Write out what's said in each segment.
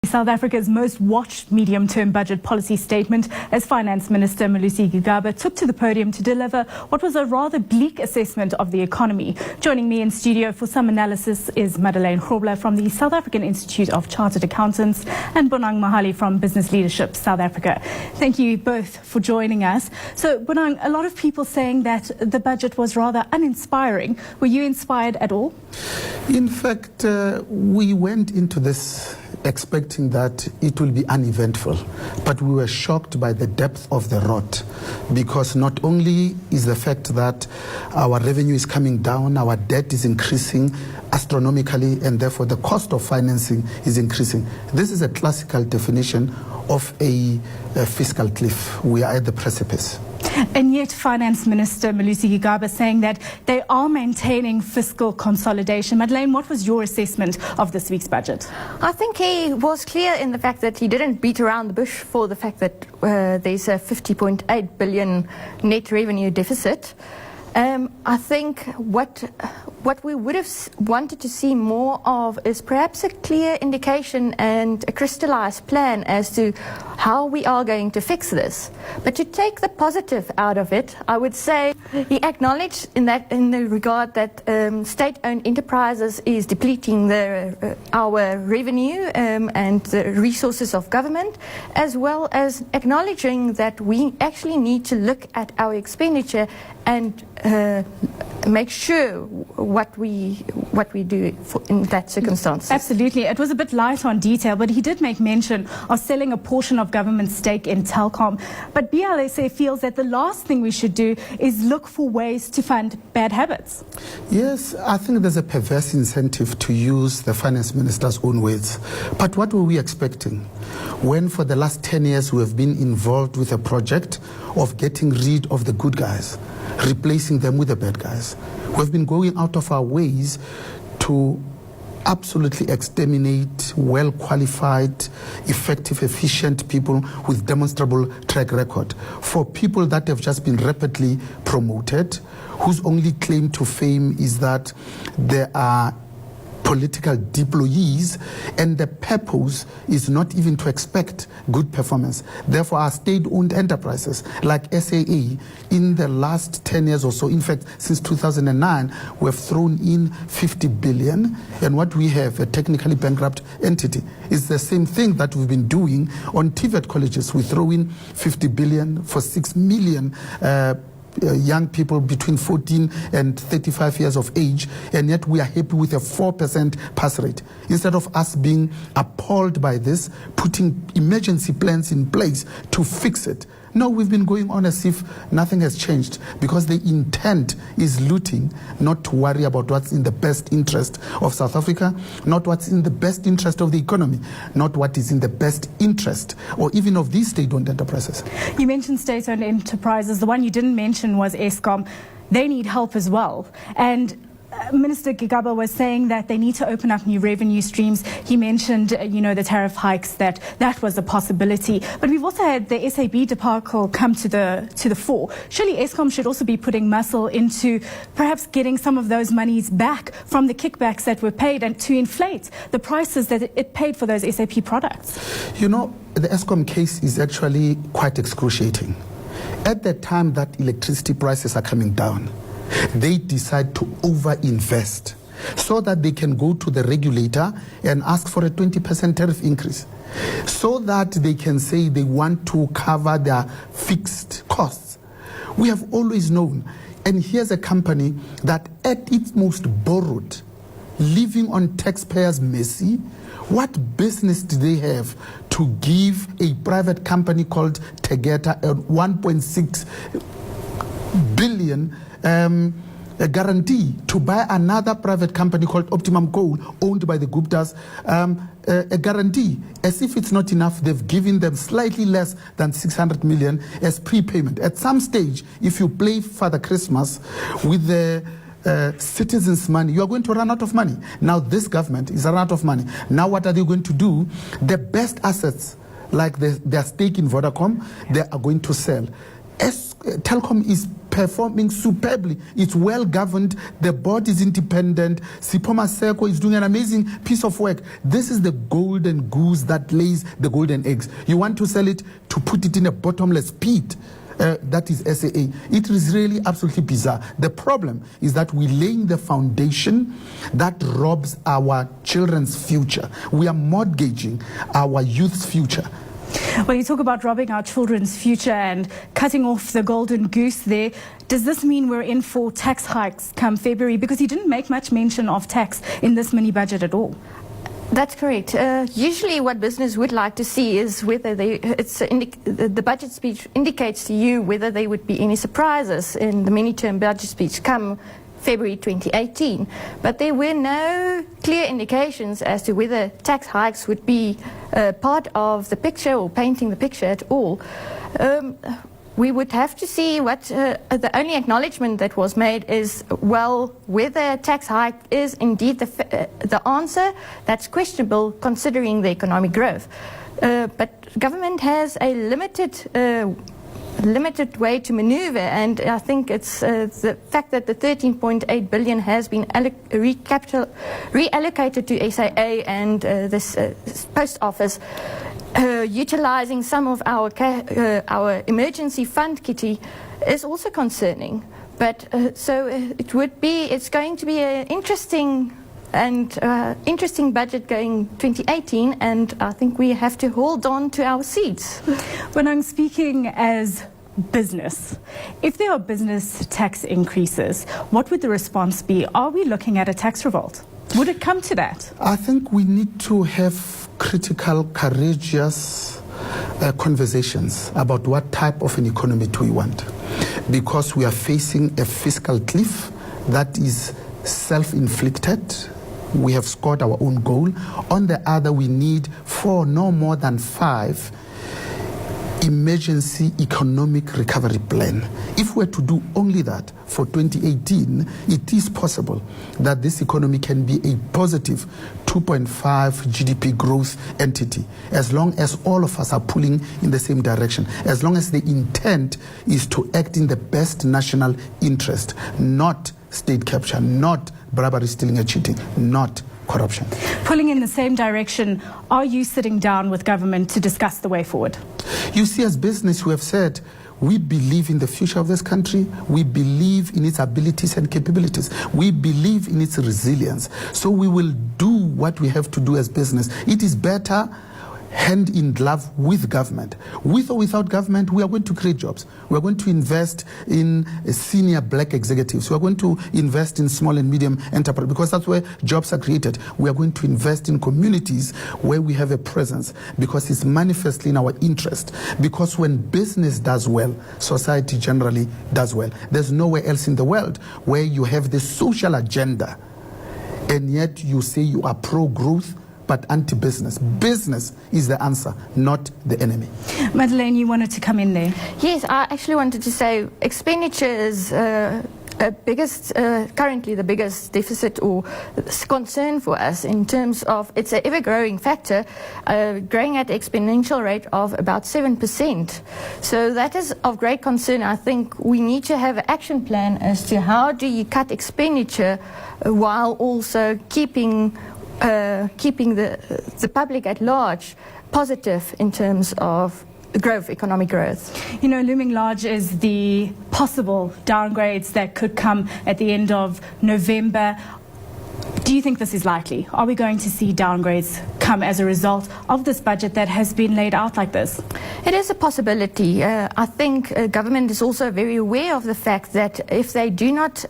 South Africa's most watched medium-term budget policy statement as Finance Minister Madelein Grobler took to the podium to deliver what was a rather bleak assessment of the economy. Joining me in studio for some analysis is Madelein Grobler from the South African Institute of Chartered Accountants and Bonang Mahali from Business Leadership South Africa. Thank you both for joining us. So Bonang, a lot of people saying that the budget was rather uninspiring. Were you inspired at all? In fact, we went into this expecting that it will be uneventful, but we were shocked by the depth of the rot, because not only is the fact that our revenue is coming down, our debt is increasing astronomically, and therefore the cost of financing is increasing. This is a classical definition of a fiscal cliff. We are at the precipice. And yet Finance Minister Madelein Grobler saying that they are maintaining fiscal consolidation. Madeleine, what was your assessment of this week's budget? I think he was clear in the fact that he didn't beat around the bush for the fact that there's a 50.8 billion net revenue deficit. I think what we would have wanted to see more of is perhaps a clear indication and a crystallized plan as to how we are going to fix this. But to take the positive out of it, I would say he acknowledged in the regard that state-owned enterprises is depleting our revenue and the resources of government, as well as acknowledging that we actually need to look at our expenditure and make sure what we do in that circumstance. Absolutely. It was a bit light on detail, but he did make mention of selling a portion of government stake in Telkom. But BLSA feels that the last thing we should do is look for ways to fund bad habits. Yes, I think there's a perverse incentive to use the finance minister's own words. But what were we expecting when for the last 10 years we have been involved with a project of getting rid of the good guys, replacing them with the bad guys? We've been going out of our ways to absolutely exterminate well-qualified, effective, efficient people with demonstrable track record. For people that have just been rapidly promoted, whose only claim to fame is that they are political deployees, and the purpose is not even to expect good performance. Therefore, our state-owned enterprises like SAA, in the last 10 years or so, in fact, since 2009, we have thrown in 50 billion, and what we have, a technically bankrupt entity, is the same thing that we've been doing on TVET colleges. We throw in 50 billion for 6 million young people between 14 and 35 years of age, and yet we are happy with a 4% pass rate. Instead of us being appalled by this, putting emergency plans in place to fix it. No, we've been going on as if nothing has changed, because the intent is looting, not to worry about what's in the best interest of South Africa, not what's in the best interest of the economy, not what is in the best interest or even of these state-owned enterprises. You mentioned state-owned enterprises. The one you didn't mention was Eskom. They need help as well. And Minister Grobler was saying that they need to open up new revenue streams. He mentioned, the tariff hikes, that was a possibility. But we've also had the SAB debacle come to the fore. Surely Eskom should also be putting muscle into perhaps getting some of those monies back from the kickbacks that were paid, and to inflate the prices that it paid for those SAP products. The Eskom case is actually quite excruciating. At the time that electricity prices are coming down, they decide to overinvest so that they can go to the regulator and ask for a 20% tariff increase, so that they can say they want to cover their fixed costs. We have always known, and here's a company that at its most borrowed, living on taxpayers' mercy. What business do they have to give a private company called Tegeta a 1.6 billion a guarantee to buy another private company called Optimum Coal, owned by the Guptas, a guarantee? As if it's not enough, they've given them slightly less than 600 million as prepayment. At some stage, if you play Father Christmas with the citizens' money, you are going to run out of money. Now this government is run out of money. Now what are they going to do? The best assets, like their stake in Vodacom, they are going to sell. Telkom is performing superbly. It's well governed. The board is independent. Sipoma Seko is doing an amazing piece of work. This is the golden goose that lays the golden eggs. You want to sell it to put it in a bottomless pit. That is SAA. It is really absolutely bizarre. The problem is that we're laying the foundation that robs our children's future. We are mortgaging our youth's future. When you talk about robbing our children's future and cutting off the golden goose there, does this mean we're in for tax hikes come February? Because you didn't make much mention of tax in this mini budget at all. That's correct. Usually what business would like to see is whether the budget speech indicates to you whether there would be any surprises in the mini-term budget speech come February 2018. But there were no clear indications as to whether tax hikes would be part of the picture or painting the picture at all. We would have to see what the only acknowledgement that was made is, well, whether tax hike is indeed the answer. That's questionable considering the economic growth. But government has a limited way to maneuver, and I think it's the fact that the 13.8 billion has been reallocated to SAA and this post office, utilizing some of our emergency fund kitty is also concerning. But it's going to be an interesting budget going 2018, and I think we have to hold on to our seats. When I'm speaking as business, if there are business tax increases, what would the response be? Are we looking at a tax revolt? Would it come to that? I think we need to have critical, courageous conversations about what type of an economy do we want, because we are facing a fiscal cliff that is self-inflicted. We have scored our own goal. On the other, we need no more than 5 emergency economic recovery plan. If we're to do only that for 2018, it is possible that this economy can be a positive 2.5 GDP growth entity, as long as all of us are pulling in the same direction, as long as the intent is to act in the best national interest, not state capture, not bribery, stealing and cheating, not corruption. Pulling in the same direction, are you sitting down with government to discuss the way forward? You see, as business, we have said we believe in the future of this country. We believe in its abilities and capabilities. We believe in its resilience. So we will do what we have to do as business. It is better hand in glove with government. With or without government, we are going to create jobs. We are going to invest in senior black executives. We are going to invest in small and medium enterprise, because that's where jobs are created. We are going to invest in communities where we have a presence, because it's manifestly in our interest. Because when business does well, society generally does well. There's nowhere else in the world where you have this social agenda and yet you say you are pro-growth but anti-business. Business is the answer, not the enemy. Madeleine, you wanted to come in there. Yes, I actually wanted to say expenditure is currently the biggest deficit or concern for us, in terms of it's an ever-growing factor, growing at an exponential rate of about 7%. So that is of great concern. I think we need to have an action plan as to how do you cut expenditure while also keeping the public at large positive in terms of growth, economic growth. You know, looming large is the possible downgrades that could come at the end of November. Do you think this is likely? Are we going to see downgrades come as a result of this budget that has been laid out like this? It is a possibility. I think government is also very aware of the fact that if they do not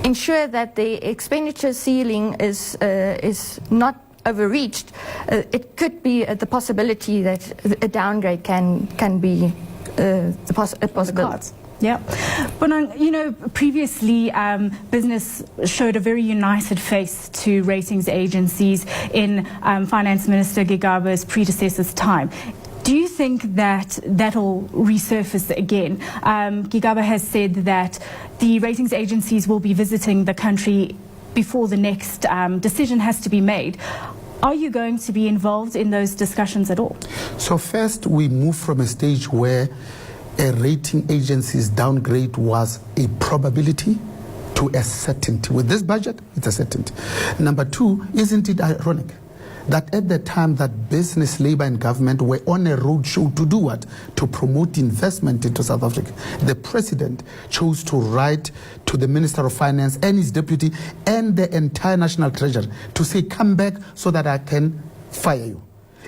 ensure that the expenditure ceiling is not overreached, it could be the possibility that a downgrade can be a possibility. Yeah. But, you know, previously business showed a very united face to ratings agencies in Finance Minister Gigaba's predecessor's time. Do you think that that'll resurface again? Gigaba has said that the ratings agencies will be visiting the country before the next decision has to be made. Are you going to be involved in those discussions at all? So first, we move from a stage where a rating agency's downgrade was a probability to a certainty. With this budget, it's a certainty. Number two, isn't it ironic that at the time that business, labor and government were on a roadshow to do what? To promote investment into South Africa. The president chose to write to the Minister of Finance and his deputy and the entire National Treasury to say, come back so that I can fire you.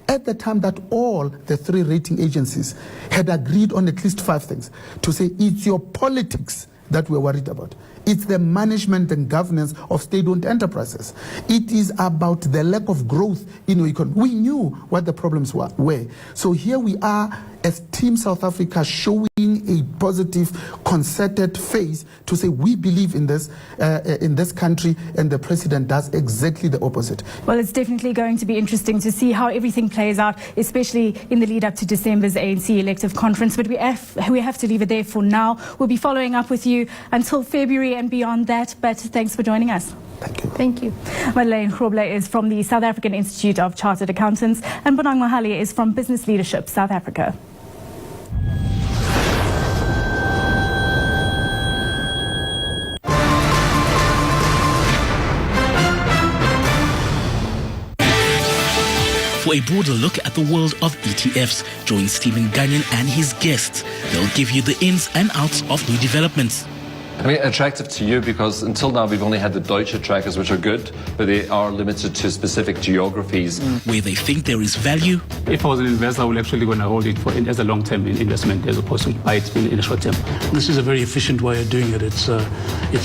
At the time that all the three rating agencies had agreed on at least 5 things, to say it's your politics that we're worried about. It's the management and governance of state-owned enterprises. It is about the lack of growth in our economy. We knew what the problems were. So here we are as Team South Africa showing a positive, concerted face to say we believe in this country, and the president does exactly the opposite. Well, it's definitely going to be interesting to see how everything plays out, especially in the lead up to December's ANC elective conference. But we have to leave it there for now. We'll be following up with you until February and beyond that. But thanks for joining us. Thank you. Thank you. Madelein Grobler is from the South African Institute of Chartered Accountants, and Bonang Mahali is from Business Leadership South Africa. For a broader look at the world of ETFs, join Stephen Gagnon and his guests. They'll give you the ins and outs of new developments. I mean, attractive to you because until now we've only had the Deutsche trackers, which are good, but they are limited to specific geographies. Where they think there is value. If I was an investor, I would actually going to hold it as a long-term investment as opposed to buy it in a short term. This is a very efficient way of doing it. It's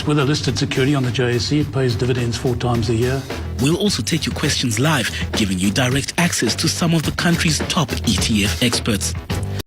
with a listed security on the JSE. It pays dividends 4 times a year. We'll also take your questions live, giving you direct access to some of the country's top ETF experts.